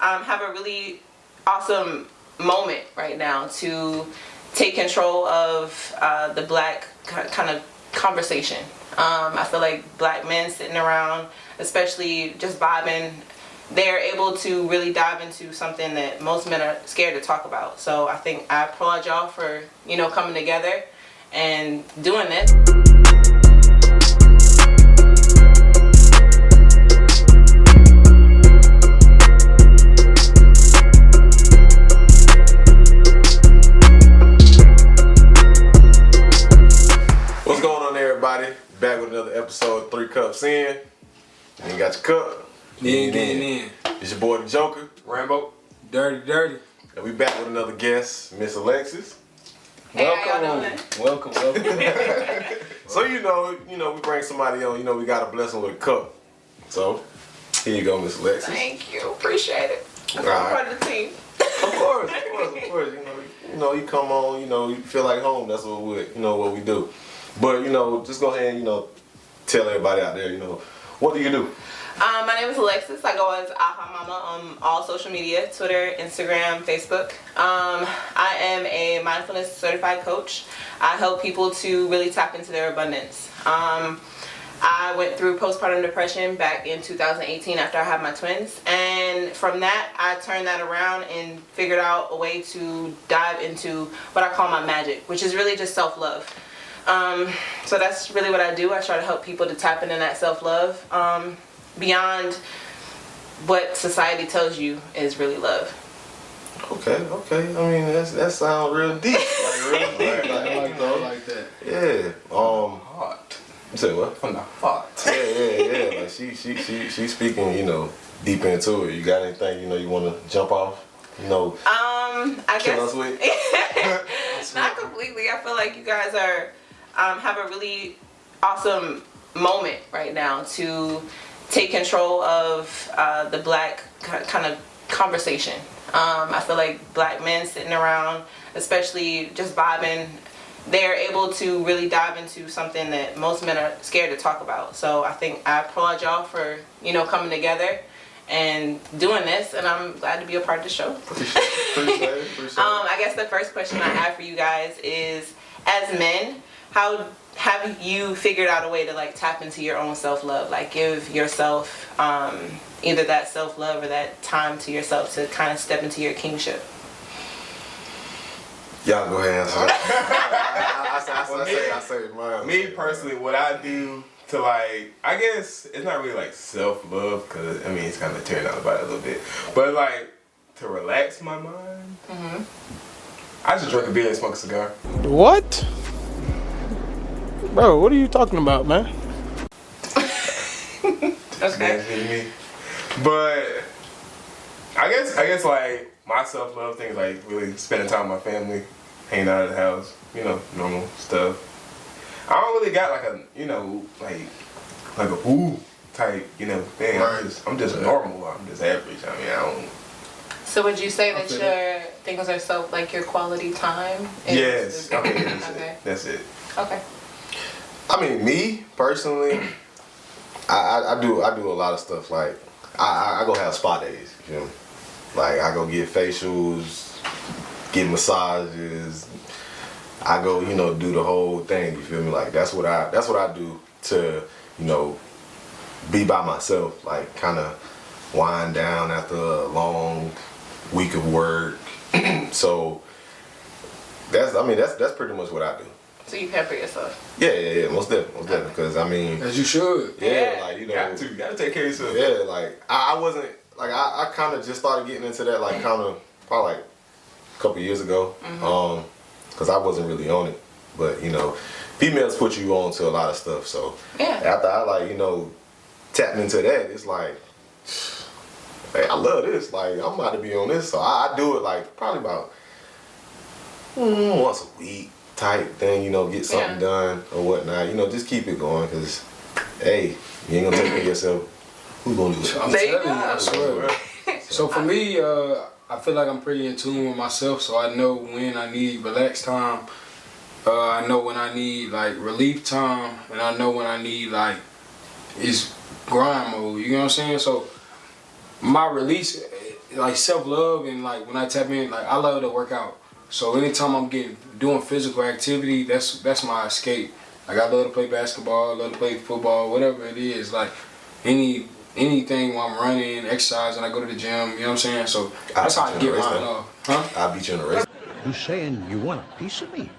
have a really awesome moment right now to take control of the black kind of conversation. I feel like black men sitting around, especially just vibing, they're able to really dive into something that most men are scared to talk about. So I think I applaud y'all for, coming together and doing this. What's going on, everybody? Back with another episode of 3 Cups In. You got your cup. Yeah, getting in. It's your boy the Joker, Rambo. Dirty. and we back with another guest, Miss Alexis. Hey, how y'all doing? Welcome. So we bring somebody on. We gotta bless them with a cup. So here you go, Miss Alexis. Thank you. Appreciate it. I'm Right. part of the team. Of course. You come on. You feel like home. That's what we do. But just go ahead and tell everybody out there. What do you do? My name is Alexis. I go as Aha Mama on all social media, Twitter, Instagram, Facebook. I am a mindfulness certified coach. I help people to really tap into their abundance. I went through postpartum depression back in 2018 after I had my twins. And from that, I turned that around and figured out a way to dive into what I call my magic, which is really just self-love. So that's really what I do. I try to help people to tap into that self-love beyond what society tells you is really love. Okay. I mean, that sounds real deep. Like real deep. I like that. Yeah. Heart. You say what? From the heart. Yeah. Like she speaking, deep into it. You got anything, you want to jump off? I kill guess us with? not completely. I feel like you guys are have a really awesome moment right now to take control of the black kind of conversation. I feel like black men sitting around, especially just vibing, they're able to really dive into something that most men are scared to talk about. So I think I applaud y'all for, coming together and doing this, and I'm glad to be a part of the show. Appreciate it. I guess the first question I have for you guys is, as men, how have you figured out a way to tap into your own self-love? Give yourself either that self-love or that time to yourself to kind of step into your kingship. Y'all go ahead and answer I say mine. Me personally, what I do to I guess it's not really self-love, because it's kind of tearing out about it a little bit, but to relax my mind, I just drink a beer and smoke a cigar. What? Bro, what are you talking about, man? Okay. Me. But I guess my self-love thing is really spending time with my family, hanging out at the house, normal stuff. I don't really got a ooh type, thing. Right. I'm just normal. I'm just average. I don't. So would you say that your things are your quality time? Yes. Okay. That's it. Okay. I mean, me personally, I do a lot of stuff. I go have spa days. You feel me? I go get facials, get massages. I go, do the whole thing. You feel me? That's what I do to, be by myself. Kind of wind down after a long week of work. So that's pretty much what I do. So you pamper yourself? Yeah, most definitely. Because As you should. Yeah, You gotta take care of yourself. Yeah, I wasn't I kind of just started getting into that probably a couple years ago, because I wasn't really on it. But females put you on to a lot of stuff. So after I tapping into that, it's hey, I love this. I'm about to be on this. So I do it probably about once a week type thing. Get something done or whatnot. Just keep it going, because hey, you ain't gonna take care of yourself. Who's gonna do it? I'm There you telling you, go. I swear. So for me, I feel like I'm pretty in tune with myself, so I know when I need relaxed time. I know when I need relief time, and I know when I need it's grind mode. You know what I'm saying? So my release, like self-love and like when I tap in, like I love to work out. So anytime I'm doing physical activity, that's my escape. Like I love to play basketball, I love to play football, whatever it is. Like anything while I'm running, exercising, I go to the gym, you know what I'm saying? So that's how I get mine off. Huh? I'll beat you in a race. You saying you want a piece of me?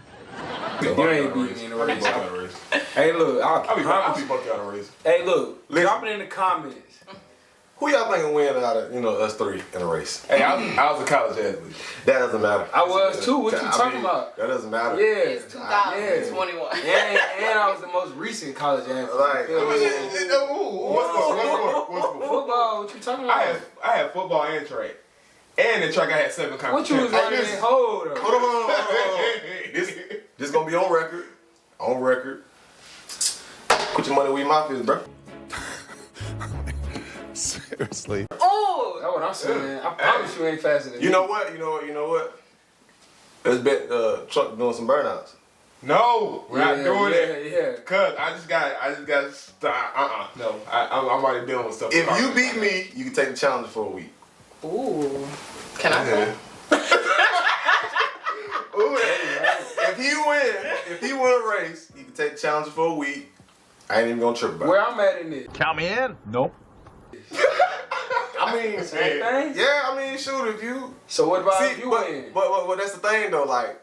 You ain't beating me in a race. Hey, look, I'll be proud of people out of race. Hey, look, drop it in the comments. Who y'all think will win out of us three in a race? Hey, I was a college athlete. That doesn't matter. I was too. What you talking about? That doesn't matter. Yeah. It's 2021. And I was the most recent college athlete. Like, What's more? Football, what you talking about? I had football and track. And in track I had 7 competitions. What you was running in? Hold up. Hold on. This gonna be on record. On record. Put your money where your mouth is, bro. Seriously. Oh! That's what I'm saying. I promise you ain't faster than You know what? Let's bet Chuck doing some burnouts. No, we're not doing that. Yeah. Cause I just got stop. No, I'm already dealing with stuff. If you beat me, you can take the challenge for a week. Ooh. Can I say? Ooh, if he win a race, you can take the challenge for a week. I ain't even gonna trip about it. Where I'm at in it. Count me in? Nope. I mean, Same thing? yeah, I mean, shoot, if you. So what about See, if you but win? that's the thing though, like.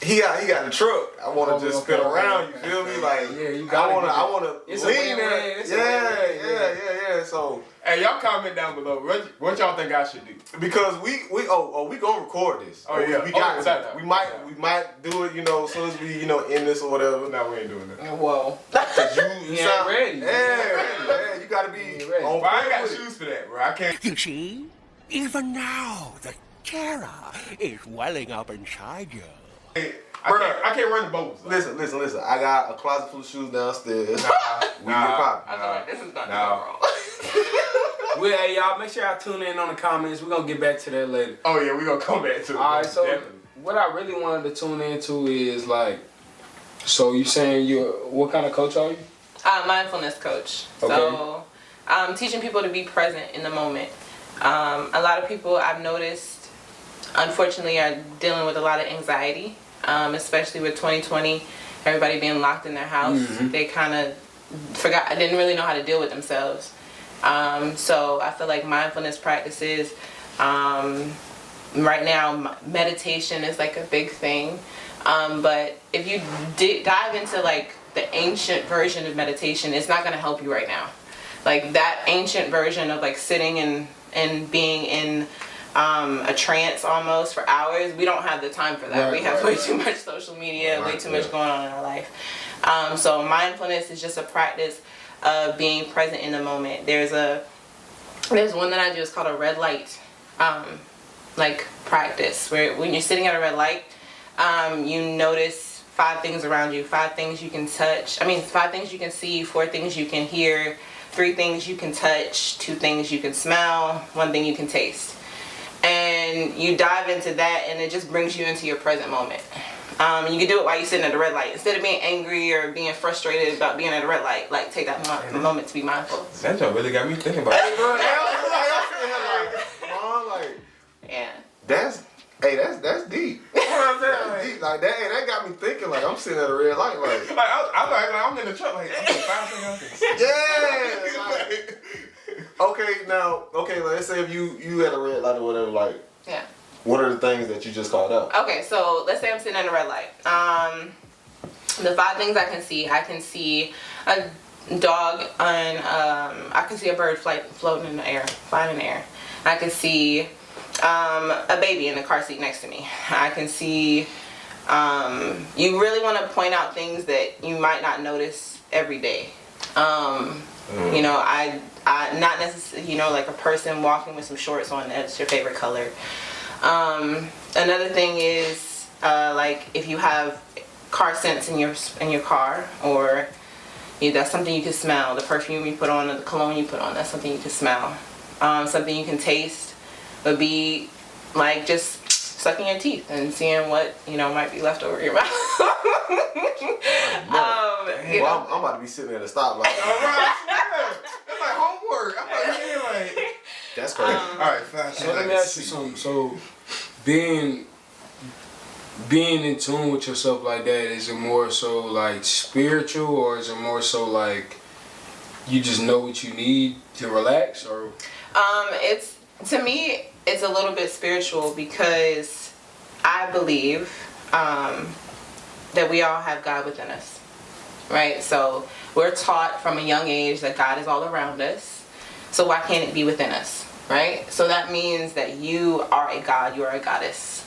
He got the truck. I want to just spin around. You feel me? Like, yeah, you got. I want to It's lean a win-win. It's a win-win. Yeah. So, hey, y'all comment down below. What y'all think I should do? because we gonna record this. Oh yeah, we got that. we might do it. As soon as we end this or whatever. No, we ain't doing that. Whoa. Cause you ain't sound ready. Yeah, you gotta be ready. on. But I ain't got shoes for that, bro. I can't. You see? Even now, the terror is welling up inside you. I can't run the boats. Listen. I got a closet full of shoes downstairs. We get poppin'. I feel like this is not wrong. Well, hey, y'all, make sure y'all tune in on the comments. We're going to get back to that later. Oh yeah, we gonna come back to it. All right, so definitely. what I really wanted to tune into is like, so you saying what kind of coach are you? Mindfulness coach. Okay. So I'm teaching people to be present in the moment. A lot of people I've noticed, unfortunately, are dealing with a lot of anxiety, especially with 2020, everybody being locked in their house. Mm-hmm. They kind of didn't really know how to deal with themselves. So I feel like mindfulness practices, right now meditation is like a big thing. But if you dive into like the ancient version of meditation, it's not going to help you right now. Like that ancient version of like sitting and being in a trance almost for hours, we don't have the time for that. We have way too much social media, way too much going on in our life. So mindfulness is just a practice of being present in the moment. There's one that I do, it's called a red light like practice, where when you're sitting at a red light, you notice 5 things around you, 5 things you can touch. 5 things you can see, 4 things you can hear, 3 things you can touch, 2 things you can smell, 1 thing you can taste. And you dive into that, and it just brings you into your present moment. You can do it while you're sitting at a red light. Instead of being angry or being frustrated about being at a red light, like take that moment to be mindful. That joke really got me thinking about Hey, it. bro, yeah. That's deep. That's deep. Like that got me thinking. Like I'm sitting at a red light. Like I'm in the truck. Like okay, 5 things. yeah. Okay. Let's say if you had a red light or whatever. Like Yeah. what are the things that you just called out? Okay, so let's say I'm sitting at a red light. The 5 things I can see a dog on, I can see a bird floating in the air, flying in the air. I can see a baby in the car seat next to me. I can see, you really want to point out things that you might not notice every day. You know, I not necessarily, like a person walking with some shorts on, that's your favorite color. Another thing is, like if you have car scents in your car, or that's something you can smell. The perfume you put on, or the cologne you put on, that's something you can smell. Something you can taste would be like just sucking your teeth and seeing what might be left over your mouth. Well, I'm about to be sitting at a stoplight. All right, yeah. That's like homework. I'm like, That's crazy. All right, fine. So let me ask you something. So being in tune with yourself like that, is it more so like spiritual, or is it more so like you just know what you need to relax? Or It's, to me, it's a little bit spiritual because I believe that we all have God within us, right? So we're taught from a young age that God is all around us. So why can't it be within us, right? So that means that you are a god, you are a goddess.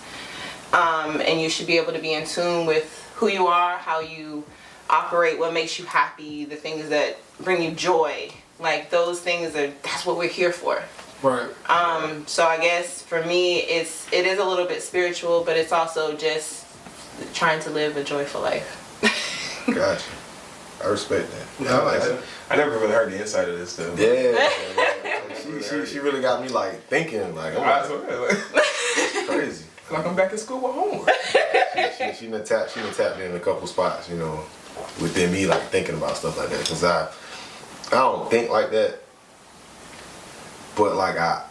And you should be able to be in tune with who you are, how you operate, what makes you happy, the things that bring you joy. Like those things that's what we're here for. right? So I guess for me it is a little bit spiritual, but it's also just trying to live a joyful life. Gotcha. I respect that. Yeah, I like that. I never really heard the inside of this stuff. Yeah. She really got me like thinking like, I I'm swear, like, like crazy. like I'm back in school with homework. She done tapped in a couple spots, you know, within me like thinking about stuff like that. Cause I don't think like that, but like I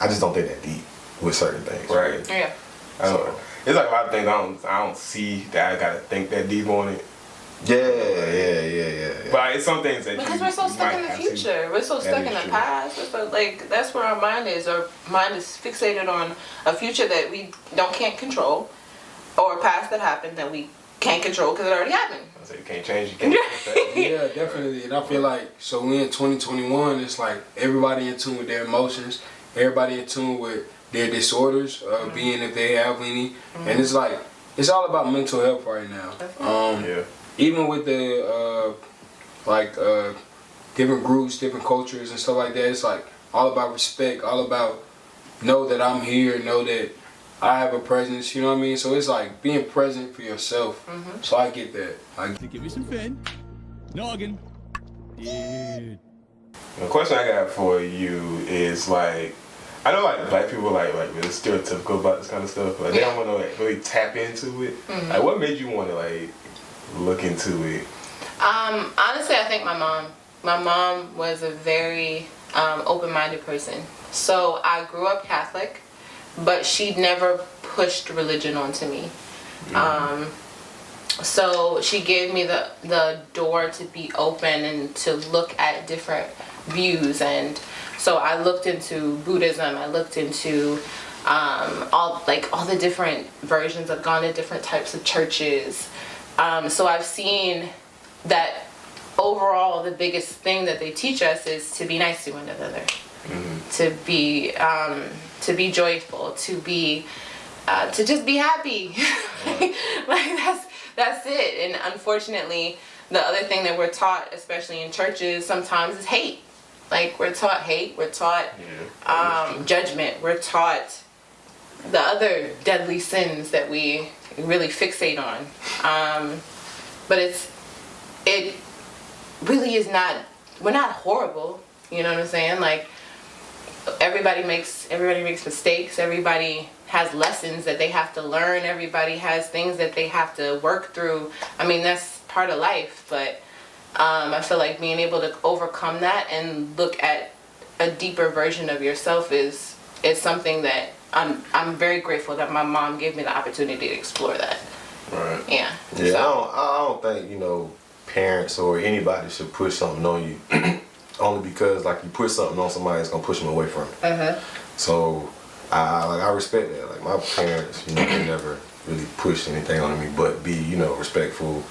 just don't think that deep with certain things. Right. Yeah. I don't, it's like a lot of things I don't see that I gotta think that deep on it. Yeah. But it's some things that Because you, we're so you stuck might in the have to- future. We're so That stuck is in the true. past. We're so, like, that's where our mind is. Our mind is fixated on a future that we can't control, or a past that happened that we can't control because it already happened. I say you can't change, you can't change that. Yeah, definitely. And I feel like, so we in 2021, it's like everybody in tune with their emotions, everybody in tune with their disorders, being if they have any. And it's like, it's all about mental health right now. Yeah. Even with the, different groups, different cultures and stuff like that, it's like all about respect, all about know that I'm here, know that I have a presence, you know what I mean? So it's like being present for yourself. So I get that. Give me some fin. Noggin. Dude. The question I got for you is like, I know like black people like really stereotypical about this kind of stuff. Like they don't want to like really tap into it. Like what made you want to like look into it? Honestly, I think my mom. My mom was a very open-minded person. So I grew up Catholic, but she never pushed religion onto me. So she gave me the door to be open and to look at different views. And so I looked into Buddhism. I looked into all the different versions. I've gone to different types of churches. So I've seen that overall the biggest thing that they teach us is to be nice to one another, to be joyful, to just be happy. like that's it. And unfortunately, the other thing that we're taught, especially in churches, sometimes is hate. Like we're taught hate, we're taught judgment, we're taught the other deadly sins that we really fixate on. But it really is not, we're not horrible, you know what I'm saying? Like everybody makes mistakes, everybody has lessons that they have to learn, everybody has things that they have to work through. I mean, that's part of life, but I feel like being able to overcome that and look at a deeper version of yourself is something that I'm very grateful that my mom gave me the opportunity to explore that. Right. Yeah. Yeah, So, I don't think, you know, parents or anybody should push something on you. Only because like you push something on somebody, it's gonna push them away from it. So I respect that. Like my parents, you know, they never really pushed anything on me, but be, you know, respectful.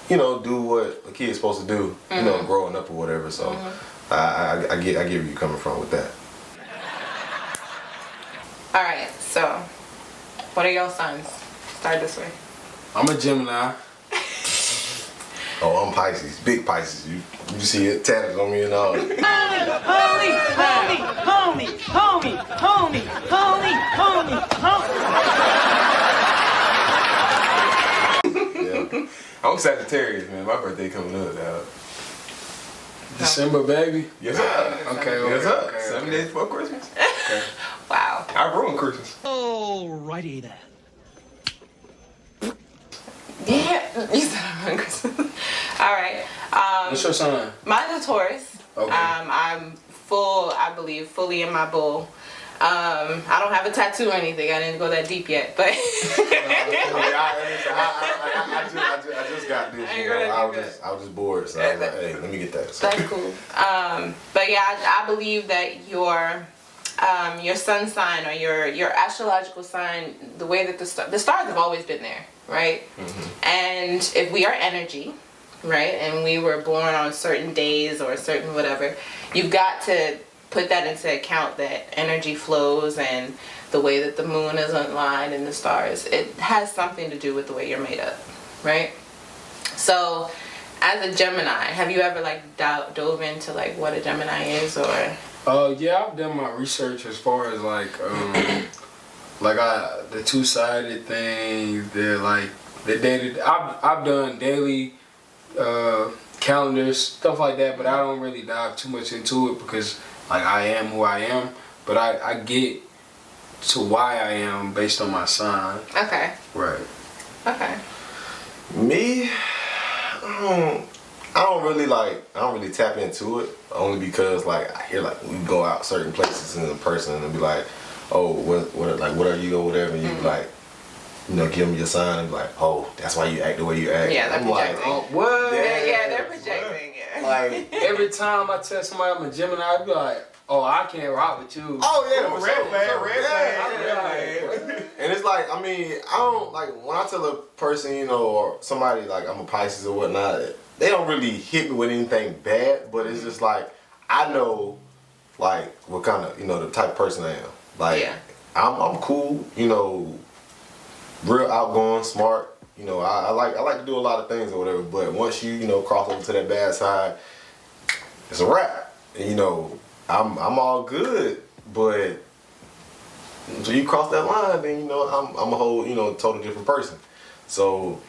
You know, do what a kid's supposed to do. You know, growing up or whatever. So I get where you're coming from with that. all right. So, what are y'all signs? Start this way. I'm a Gemini. Oh, I'm Pisces, big Pisces. You see it tatted on me and all. Yeah. I'm Sagittarius, man. My birthday coming up, dog. December, baby. Yes, sir. Okay, Yes, sir. okay. 7 days before Christmas. Wow. I ruined Christmas. Alrighty then. Yeah. You said I'm hungry. All right. What's your sign? Mine's a Taurus. Okay. I believe, fully in my bull. I don't have a tattoo or anything. I didn't go that deep yet, but I just got this. You know, I was just bored, so I was like, hey, let me get that. So. That's cool. But yeah, I believe that your sun sign or your astrological sign, the way that the stars have always been there, right? Mm-hmm. And if we are energy, right, and we were born on certain days or certain whatever, you've got to put that into account, that energy flows and the way that the moon is aligned and the stars, it has something to do with the way you're made up, right? So as a Gemini, have you ever like dove into like what a Gemini is, or? Yeah, I've done my research as far as like the two-sided thing. They're like the dated. I've done daily calendars, stuff like that, but I don't really dive too much into it because like I am who I am. But I get to why I am based on my sign. Okay. Right. Okay. Me, I don't really tap into it, only because like I hear like we go out certain places in person and be like, oh, what are you or whatever, and you be like, you know, give them your sign and be like, oh, that's why you act the way you act. Yeah, they're projecting. Like, oh, what? They're projecting. Yeah. Like every time I tell somebody I'm a Gemini, I be like, oh, I can't rock with you. Oh yeah, red flag. And it's like, I mean, I don't like when I tell a person, you know, or somebody like I'm a Pisces or whatnot, they don't really hit me with anything bad, but it's just like I know like what kind of, you know, the type of person I am. Like yeah. I'm cool, you know, real outgoing, smart. You know, I like to do a lot of things or whatever, but once you know, cross over to that bad side, it's a wrap. And, you know, I'm all good, but until you cross that line, then you know I'm a whole, you know, totally different person. So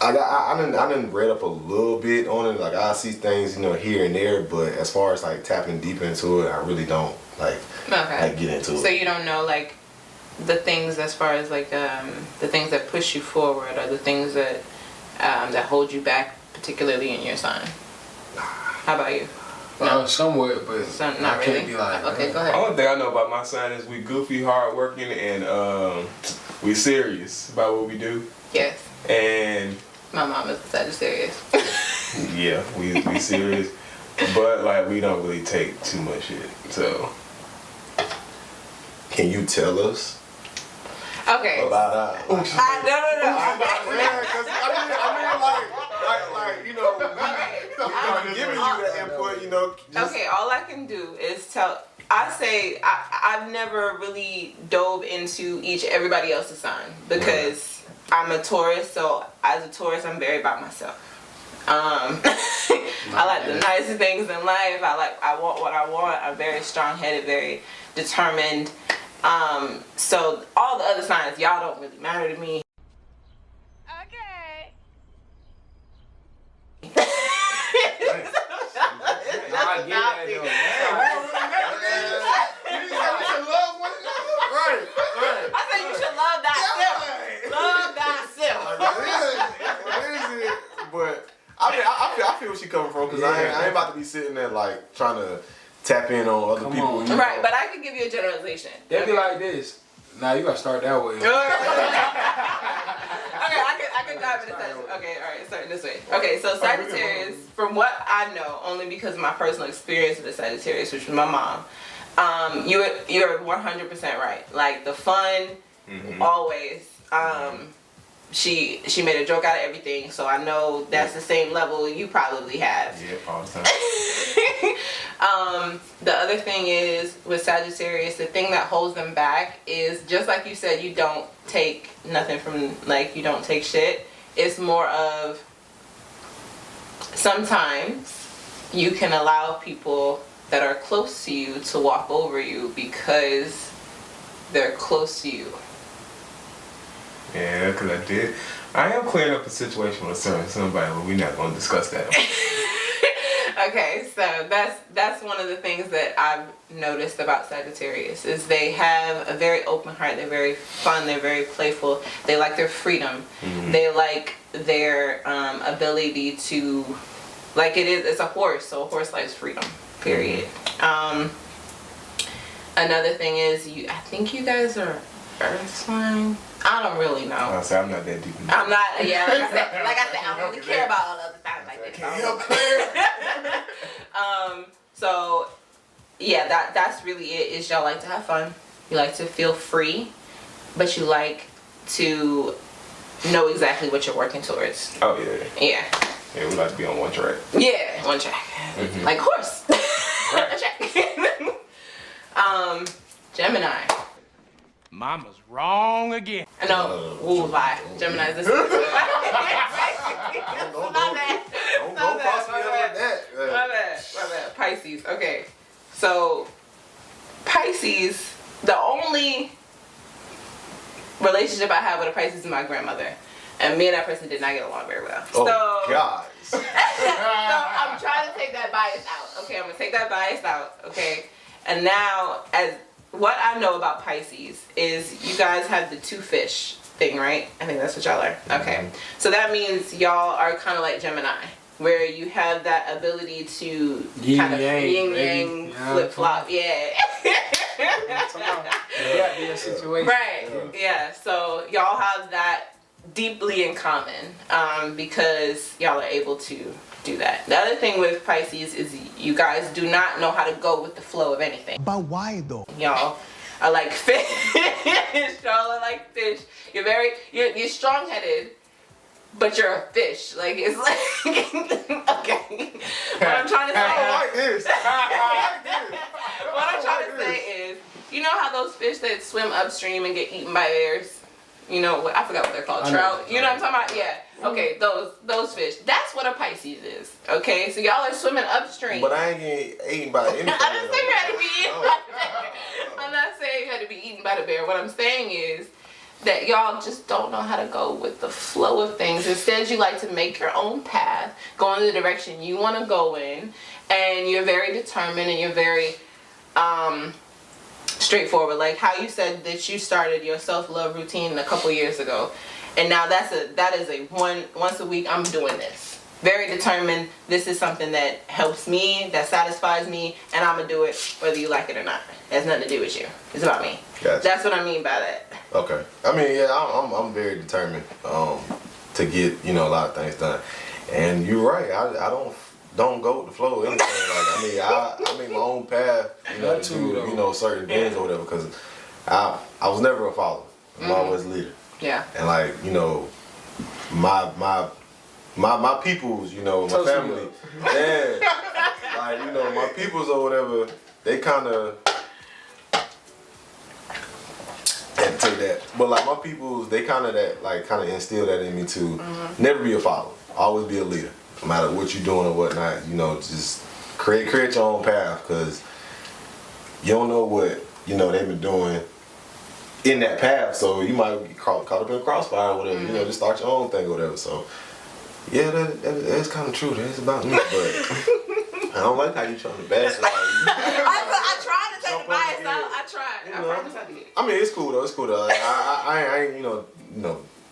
I done read up a little bit on it. Like I see things, you know, here and there, but as far as like tapping deep into it, I really don't like get into it. So you don't know like the things as far as like the things that push you forward, or the things that that hold you back, particularly in your sign. How about you? No, somewhat, but not I really. can't be like. Okay, go ahead. The only thing I know about my sign is we goofy, hard working, and we serious about what we do. Yes. And my mom is a Sagittarius. Yeah, we serious, but like we don't really take too much shit. So, can you tell us? Okay. About no. Yeah, because I mean, like, you know, I'm giving you the input, you know. Okay, all I can do is tell. I've never really dove into everybody else's sign because I'm a Taurus. So as a Taurus, I'm very about myself. I like the nice things in life. I want what I want. I'm very strong-headed, very determined. So all the other signs, y'all don't really matter to me. Okay. I get that though. Right. I said you should love thyself. Love thyself. But I mean, I feel where she coming from, because I ain't about to be sitting there like trying to tap in on other people. On. Right, but I can give you a generalization. They'd be like this. Nah, you gotta start that way. Okay, I can dive into that. Okay, all right, starting this way. Okay, so Sagittarius, from what I know, only because of my personal experience with the Sagittarius, which was my mom, you're 100% right. Like the fun, always. She made a joke out of everything, so I know that's the same level you probably have. Yeah, all the time. The other thing is with Sagittarius, the thing that holds them back is, just like you said, you don't take nothing from, like, you don't take shit. It's more of, sometimes you can allow people that are close to you to walk over you because they're close to you. Yeah, because I am clearing up a situation with somebody, but we're not going to discuss that. Okay, so that's one of the things that I've noticed about Sagittarius is they have a very open heart. They're very fun. They're very playful. They like their freedom. They like their ability to Like it's a horse, so a horse likes freedom, period. Another thing is, I think you guys are earth sign. I don't really know. I'm not that deep. I'm not, yeah, like I said, I don't really care about all the other signs like that. So, yeah, that's really it, is y'all like to have fun. You like to feel free, but you like to know exactly what you're working towards. Oh, yeah. Yeah. Yeah, we like to be on one track. Yeah, one track. Like horse. Right. A track. Gemini. Mama's wrong again. I know. Ooh, bye. Gemini. This is Don't not cross me up like that. My bad. Pisces. Okay. So, Pisces, the only relationship I have with a Pisces is my grandmother. And me and that person did not get along very well. Oh, So, God. so I'm trying to take that bias out. Okay, I'm going to take that bias out. Okay. And now, as what I know about Pisces is you guys have the two fish thing, right? I think that's what y'all are. Okay. So that means y'all are kind of like Gemini, where you have that ability to kind of yin yang, flip flop. Yeah. Yeah, situation. Right. Yeah. So y'all have that deeply in common, because y'all are able to do that. The other thing with Pisces is you guys do not know how to go with the flow of anything. But why though? Y'all are like fish. Y'all are like fish. You're strong-headed, but you're a fish. Like, it's like, okay. What I'm trying to say. I don't like this. What I'm trying to say is, you know how those fish that swim upstream and get eaten by bears? You know, I forgot what they're called. Trout. You know what I'm talking about? Yeah. Okay, those fish. That's what a Pisces is. Okay, so y'all are swimming upstream. But I ain't getting eaten by anything. I didn't say you had to be eaten by the bear. I'm not saying you had to be eaten by the bear. What I'm saying is that y'all just don't know how to go with the flow of things. Instead, you like to make your own path, go in the direction you want to go in, and you're very determined and you're very straightforward. Like how you said that you started your self-love routine a couple years ago, and now that is a once a week I'm doing this. Very determined. This is something that helps me, that satisfies me, and I'm gonna do it whether you like it or not. It has nothing to do with you. It's about me. Gotcha. That's what I mean by that. Okay. I mean, yeah, I'm very determined to get, a lot of things done. And you're right. I don't go with the flow or anything. Like, I make my own path, to do, certain things or whatever. Because I was never a follower. I'm always a leader. Yeah. And like, my peoples, my family, yeah, like, my peoples or whatever, they kind of had to take that. But like my peoples, they kind of instill that in me to never be a follower, always be a leader, no matter what you're doing or whatnot. Just create your own path, because you don't know what they've been doing in that path, so you might get caught up in a crossfire or whatever. Just start your own thing or whatever. So yeah, that's kind of true. That's about me, but I don't like how you trying to bash it. I tried to take the bias out. I tried. I promise I did. I mean, it's cool though. It's cool though. Like, I ain't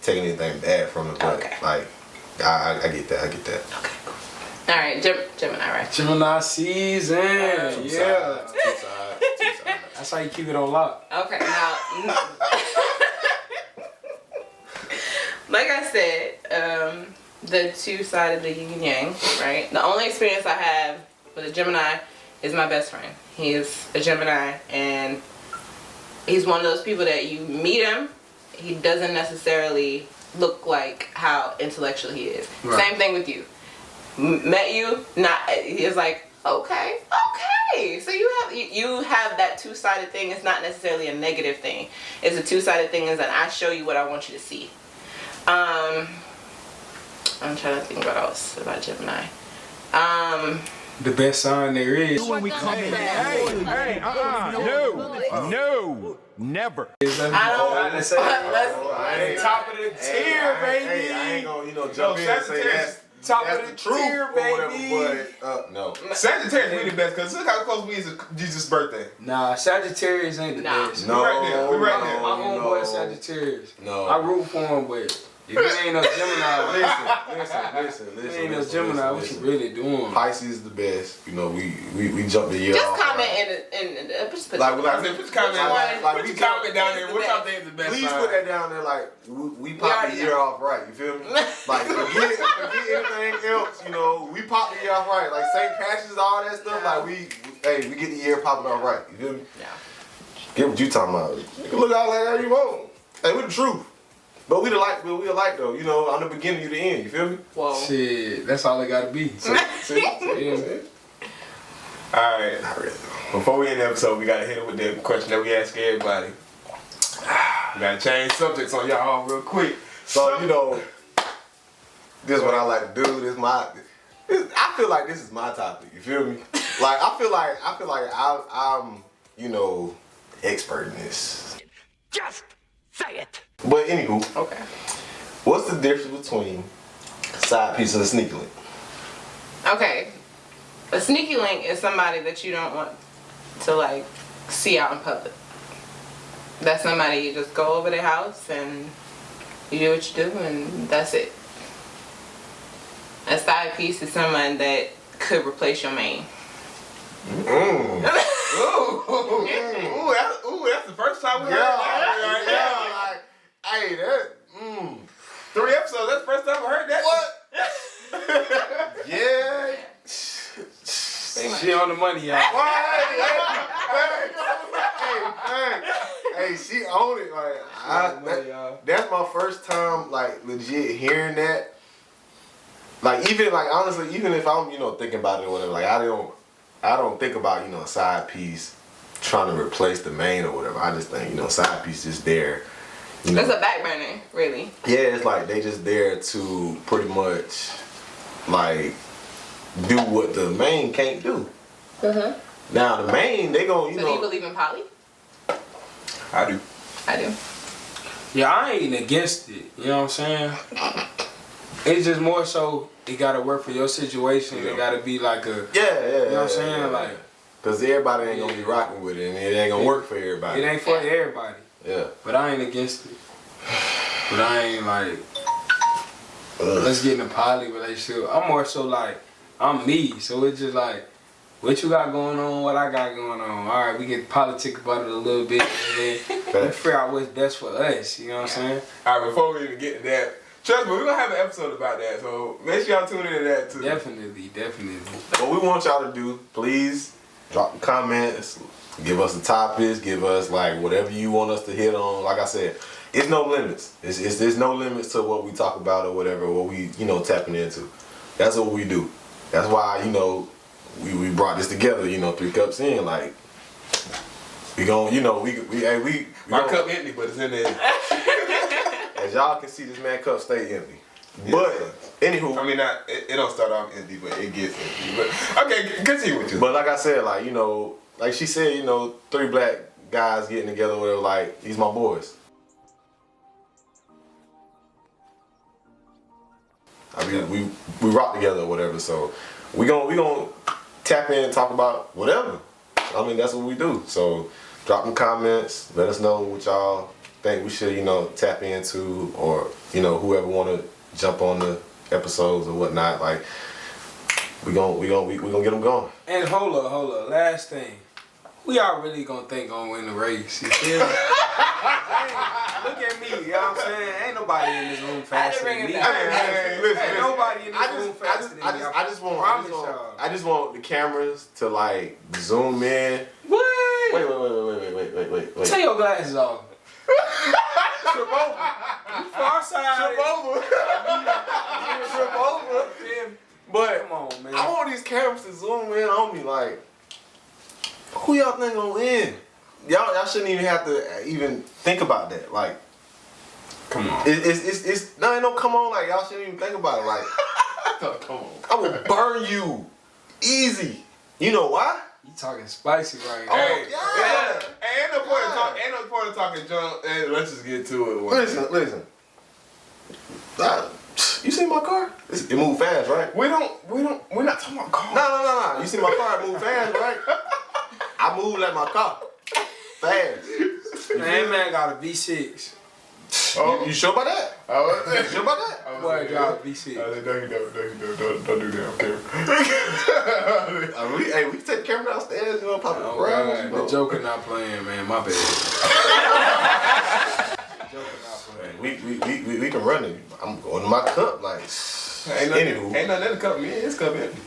taking anything bad from it, but Okay. like I get that. Okay, cool. All right, Gemini, right? Gemini season. Two sides. That's how you keep it on lock. Okay, now, like I said, the two sides of the yin and yang, right? The only experience I have with a Gemini is my best friend. He is a Gemini, and he's one of those people that you meet him, he doesn't necessarily look like how intellectual he is. Right. Same thing with you. Met you, he's like, okay. So you have that two-sided thing. It's not necessarily a negative thing. It's a two-sided thing, is that I show you what I want you to see. I'm trying to think what else about Gemini. The best sign there is. When we come in. No, never. Let's Top of the tier, baby. I ain't gonna jump in and say that. Top That's of the the truth tier, or whatever, baby. but no. Sagittarius we the best, because look how close we is to Jesus' birthday. Nah, Sagittarius ain't the Nah. best. No, We right there. My homeboy no. Sagittarius. No. I root for him, but If you ain't no Gemini, Listen. you ain't no Gemini, what you really doing? Pisces is the best. You know, we jump the year Just off. comment in just put Like Put comment down there. What y'all think is the best Please sign? put that down there. Like we pop the year off right. You feel me? Like forget anything else. You know, we pop the year off right. Like St. Patrick's, all that stuff. Yeah. Like we get the year popping off right. You feel me? Yeah. Get what you talking about. You can look out like that you want. Hey, we the truth. But we alike though. You know, I'm the beginning, you the end. You feel me? Whoa. Shit, that's all it gotta be. See? Yeah. Alright. Before we end the episode, we gotta hit it with the question that we ask everybody. We gotta change subjects on y'all real quick. So you know, this is what I like to do. I feel like this is my topic. You feel me? Like I feel like I'm you know expert in this. Just say it. But anywho, Okay. what's the difference between a side piece and a sneaky link? Okay. A sneaky link is somebody that you don't want to like see out in public. That's somebody you just go over their house and you do what you do and that's it. A side piece is someone that could replace your main. Ooh, that's the first time we heard that. Like, hey, that. 3 episodes, that's the first time I heard that. What? Yeah. She on the money, y'all. Hey, she owned it. Like, that's my first time, like, legit hearing that. Like, even, like, honestly, even if I'm, you know, thinking about it or whatever, like, I don't think about, you know, a side piece trying to replace the main or whatever. I just think, you know, side piece is there. You know. It's a back burner, really. Yeah, it's like they just there to pretty much, like, do what the main can't do. Mm-hmm. Now the main, they gon' you So know. do you believe in poly? I do. I do. Yeah, I ain't against it. You know what I'm saying? It's just more so it gotta work for your situation. It gotta be like a. Yeah. You know what I'm saying? Yeah. Like. Cause everybody ain't gonna be rocking with it, and it ain't gonna work for everybody. It ain't for everybody. Yeah. But I ain't against it. But I ain't like. Let's get in a poly relationship. I'm more so like I'm me. So it's just like. What you got going on, what I got going on. Alright, we get politic about it a little bit and then we figure out what's best for us, you know what I'm saying? Alright, before we even get to that, trust me, we're gonna have an episode about that, so make sure y'all tune into that too. Definitely. What we want y'all to do, please drop the comments, give us the topics, give us like whatever you want us to hit on. Like I said, it's no limits. There's no limits to what we talk about or whatever, what we, you know, tapping into. That's what we do. That's why, you know, we brought this together, you know, 3 cups in, like we gon', you know, we My gon', cup empty, but it's in there. as y'all can see, this man cup stay empty. But anywho, I mean, it don't start off empty, but it gets empty. But okay, continue with you. but like I said, like, you know, like she said, you know, 3 black guys getting together, whatever, like, these my boys. I mean, we rock together or whatever, so we gon' tap in and talk about whatever. I mean, that's what we do. So drop them comments, let us know what y'all think we should, you know, tap into, or, you know, whoever wanna jump on the episodes or whatnot. Like, we gon' get them going. And hold up, last thing. Who y'all really gonna think gonna win the race? You feel me? Look at me, you know what I'm saying? Ain't nobody in this room faster than me. Listen, Nobody in this room faster than me. I just want the cameras to like zoom in. What? Wait. Take your glasses off. Trip over. You far side. Trip over. But Come on, man. I want these cameras to zoom in on me. Like, who y'all think gonna win? Y'all shouldn't even have to even think about that. Like, Come on. it's no, ain't no come on. Like, y'all shouldn't even think about it. Like, Come on. I will burn you easy. You know why? You talking spicy right now. Hey, yeah. Ain't no point in talking junk. Hey, let's just get to it. Listen. You see my car? It moved fast, right? We're not talking about cars. No. You see my car? It moved fast, right? I move like my car. Fast. Man, got a V6. Oh. You sure about that? I was You sure about that? Boy, y'all be serious. I said, don't do that, okay? We can take the camera downstairs, you know, pop it Oh, around. God, You the know. Joker not playing, man. My bad. The Joker not playing. We can run it. I'm going to my cup, like. Ain't Anywho, nothing in the cup, man. It's cup empty.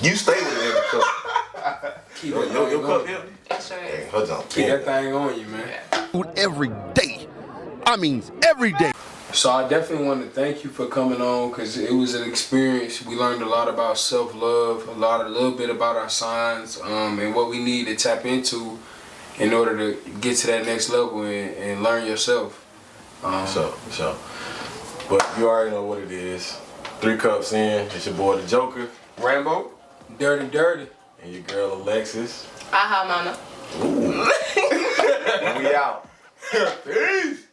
you stay with it in the cup. Keep Your that thing cup on you. empty. It sure Dang, is. her jump. Keep that thing on you, man. Every day. I mean, every day. So I definitely want to thank you for coming on because it was an experience. We learned a lot about self-love, a little bit about our signs, and what we need to tap into in order to get to that next level and learn yourself. So. But you already know what it is. 3 cups in. It's your boy the Joker, Rambo. Dirty. and your girl Alexis. Aha, mama. And we out. Peace.